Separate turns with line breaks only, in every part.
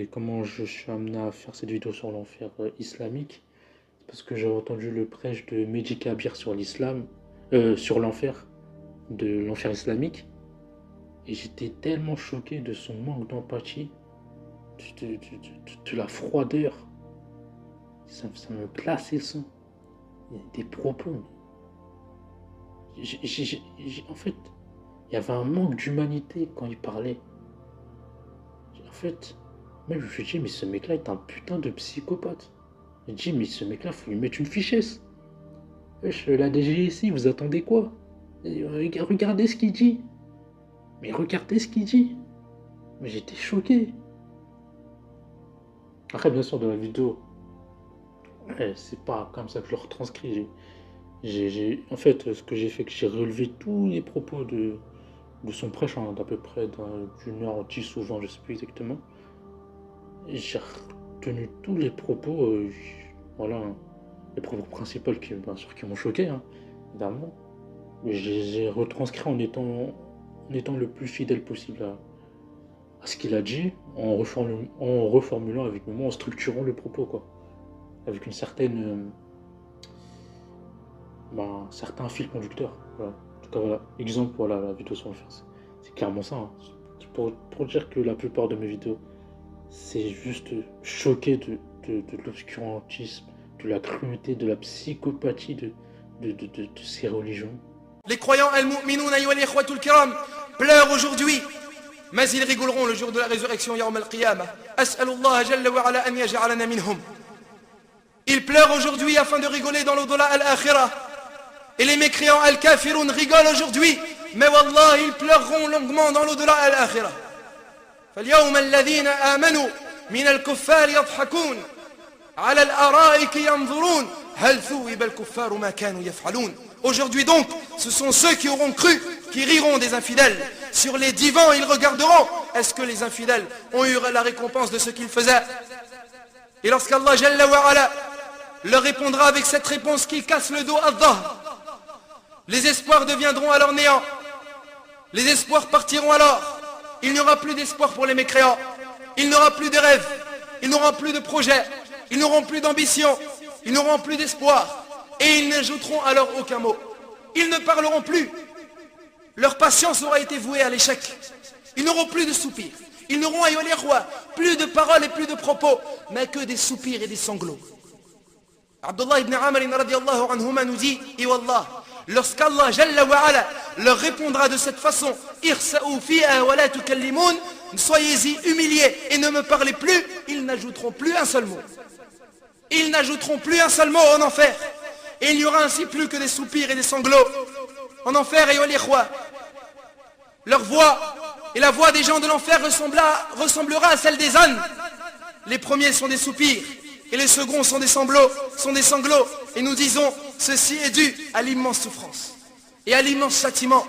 comment je suis amené à faire cette vidéo sur l'enfer islamique. C'est parce que j'ai entendu le prêche de Mehdi Kabir sur l'islam, sur l'enfer, de l'enfer islamique. Et j'étais tellement choqué de son manque d'empathie, de la froideur. Ça me glaçait le sang. Il y a des propos. En fait, il y avait un manque d'humanité quand il parlait. En fait, moi je me suis dit, mais ce mec-là est un putain de psychopathe. J'ai dit, mais ce mec-là, faut lui mettre une fichesse. Wesh, la DGSI, vous attendez quoi? Regardez ce qu'il dit. Mais regardez ce qu'il dit. Mais j'étais choqué. Après, bien sûr, dans la vidéo, c'est pas comme ça que je le retranscris. En fait, ce que j'ai fait, que j'ai relevé tous les propos de son prêche, hein, d'à peu près d'une heure 10 ou 20, je sais plus exactement. Et j'ai retenu tous les propos, voilà, hein, les propos principaux qui, bien sûr, qui m'ont choqué, hein, évidemment. Mais je les ai retranscrits en étant le plus fidèle possible à ce qu'il a dit, en reformulant avec mes mots, en structurant le propos, quoi. Avec une certaine... un certain fil conducteur. Voilà. En tout cas, voilà. Exemple, voilà, la vidéo sur l'enfer. C'est clairement ça. Hein. Pour dire que la plupart de mes vidéos, c'est juste choqué de l'obscurantisme, de la cruauté, de la psychopathie de ces religions.
Les croyants al-mu'minoun ayyuhal ikhwatul kiram pleurent aujourd'hui, mais ils rigoleront le jour de la résurrection yawm al-qiyamah. As'alullah jalla wa ala an yaj'alana minhum. Ils pleurent aujourd'hui afin de rigoler dans l'au-delà al-akhirah. Et les mécréants al-kafiroun rigolent aujourd'hui, mais wallah, ils pleureront longuement dans l'au-delà al-akhirah. فاليوم الذين آمنوا من الكفار يضحكون على الأرائك ينظرون هل ثوب الكفار ما كانوا يفعلون. Aujourd'hui donc, ce sont ceux qui auront cru, qui riront des infidèles. Sur les divans, ils regarderont. Est-ce que les infidèles ont eu la récompense de ce qu'ils faisaient? Et lorsqu'Allah Jalla wa Ala leur répondra avec cette réponse qui casse le dos à Allah, les espoirs deviendront alors néant. Les espoirs partiront alors. Il n'y aura plus d'espoir pour les mécréants. Il n'y aura plus de rêves. Ils n'auront plus de projets. Ils n'auront plus d'ambition. Ils n'auront plus d'espoir. Et ils n'ajouteront alors aucun mot. Ils ne parleront plus. Leur patience aura été vouée à l'échec. Ils n'auront plus de soupirs. Ils n'auront plus de paroles et plus de propos, mais que des soupirs et des sanglots. Abdullah ibn Amr radiallahu anhuma nous dit, et wallah, lorsqu'Allah Jalla wa Ala leur répondra de cette façon, irsa'u fiha wa la tukallimun, soyez-y humiliés et ne me parlez plus, ils n'ajouteront plus un seul mot. Ils n'ajouteront plus un seul mot en enfer. Et il n'y aura ainsi plus que des soupirs et des sanglots en enfer. Et leur voix et la voix des gens de l'enfer ressemblera à celle des ânes. Les premiers sont des soupirs et les seconds sont des sanglots. Et nous disons, ceci est dû à l'immense souffrance et à l'immense châtiment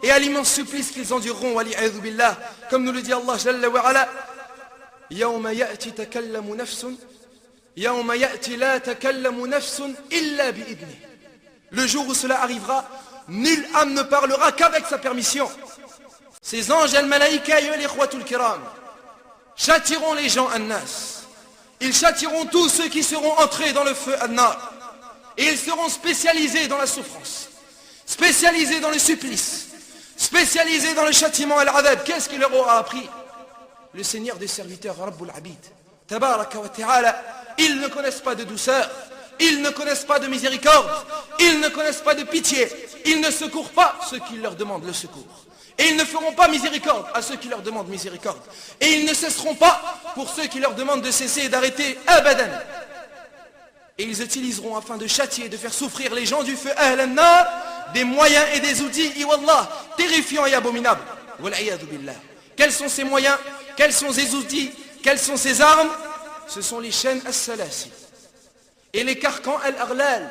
et à l'immense supplice qu'ils endureront, wali'adhu billah, comme nous le dit Allah Jalla wa Ala, yawma ya'ti takallamu nafsun yawma ya'ti la takallamu nafsun illa bi'idni. Le jour où cela arrivera, nulle âme ne parlera qu'avec sa permission. Ces anges al-malaïka et al-ikhwatul kiram châtiront les gens an-nas. Ils châtiront tous ceux qui seront entrés dans le feu an-nar. Et ils seront spécialisés dans la souffrance, spécialisés dans le supplice, spécialisés dans le châtiment al-adab. Qu'est-ce qu'il leur aura appris? Le Seigneur des serviteurs, Rabbul Abid, Tabaraka wa Ta'ala. Ils ne connaissent pas de douceur, ils ne connaissent pas de miséricorde, ils ne connaissent pas de pitié, ils ne secourent pas ceux qui leur demandent le secours. Et ils ne feront pas miséricorde à ceux qui leur demandent miséricorde. Et ils ne cesseront pas pour ceux qui leur demandent de cesser et d'arrêter abadan. Et ils utiliseront afin de châtier et de faire souffrir les gens du feu ahlan nar des moyens et des outils, iwallah, terrifiants et abominables. Wal'iyadu billah. Quels sont ces moyens? Quels sont ces outils? Quelles sont ces armes? Ce sont les chaînes as-salasi et les carcans al-aghlal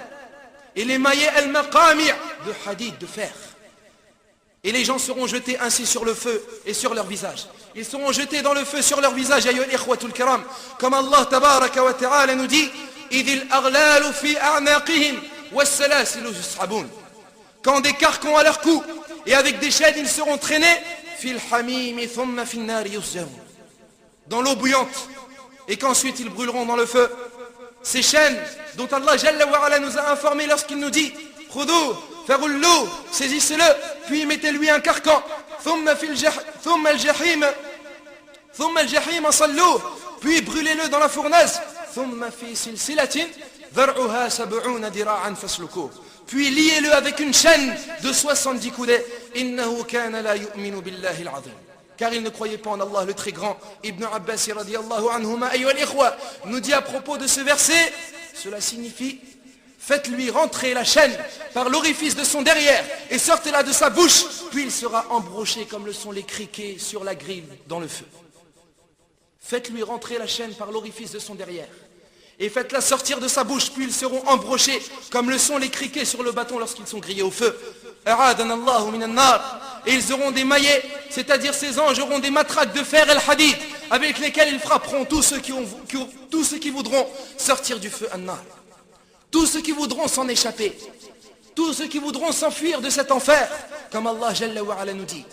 et les maillets al-maqami' de hadid, de fer. Et les gens seront jetés ainsi sur le feu et sur leur visage. Ils seront jetés dans le feu sur leur visage, ayyuhal ikhwatul kiram, comme Allah tabaraka wa ta'ala nous dit, idil aghlalu fi a'naqihim was-salasilu yus'abun. Quand des carcans à leur cou et avec des chaînes ils seront traînés, fil hamimi thumma fin nari yusjarun. Dans l'eau bouillante et qu'ensuite ils brûleront dans le feu. Ces chaînes dont Allah Jalla wa Ala nous a informé lorsqu'il nous dit Khudou, faghullu, saisissez-le, puis mettez-lui un carcan. Thumma al-jahim sallu, puis brûlez-le dans la fournaise. Thumma fi silsilatin dhar'uha sab'una dira'an faslukuh. Puis liez-le avec une chaîne de 70 coudées. Innahu kana la yu'minu billahi al-'azim. Car il ne croyait pas en Allah le très grand. Ibn Abbas radiyallahu anhuma ayyuha al-ikhwa nous dit à propos de ce verset, cela signifie faites-lui rentrer la chaîne par l'orifice de son derrière et sortez-la de sa bouche, puis il sera embroché comme le sont les criquets sur la grille dans le feu. Faites-lui rentrer la chaîne par l'orifice de son derrière et faites-la sortir de sa bouche, puis ils seront embrochés comme le sont les criquets sur le bâton lorsqu'ils sont grillés au feu. Et ils auront des maillets, c'est-à-dire ces anges auront des matraques de fer el-hadid avec lesquels ils frapperont tous ceux qui voudront sortir du feu an-nar, tous ceux qui voudront s'en échapper, tous ceux qui voudront s'enfuir de cet enfer, comme Allah Jalla wa Ala nous dit.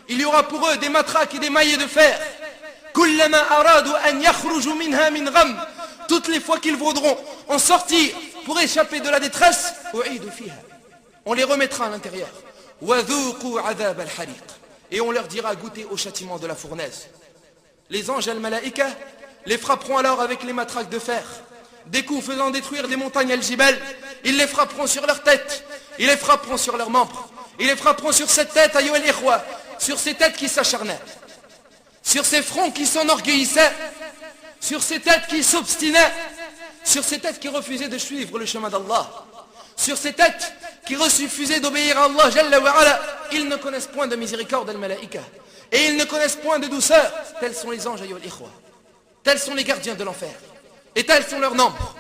Il y aura pour eux des matraques et des maillets de fer. Toutes les fois qu'ils voudront en sortir pour échapper de la détresse, on les remettra à l'intérieur. Et on leur dira goûter au châtiment de la fournaise. Les anges al-malaïka les frapperont alors avec les matraques de fer, des coups faisant détruire des montagnes al-jibal. Ils les frapperont sur leur tête, ils les frapperont sur leurs membres, ils les frapperont sur cette tête, ayyuha al-ikhwa, sur ces têtes qui s'acharnaient, sur ces fronts qui s'enorgueillissaient, sur ces têtes qui s'obstinaient, sur ces têtes qui refusaient de suivre le chemin d'Allah, sur ces têtes qui refusaient d'obéir à Allah Jalla wa Ala. Ils ne connaissent point de miséricorde al-malaïka et ils ne connaissent point de douceur. Tels sont les anges, ayyuha al-ikhwa, tels sont les gardiens de l'enfer et tels sont leurs nombres.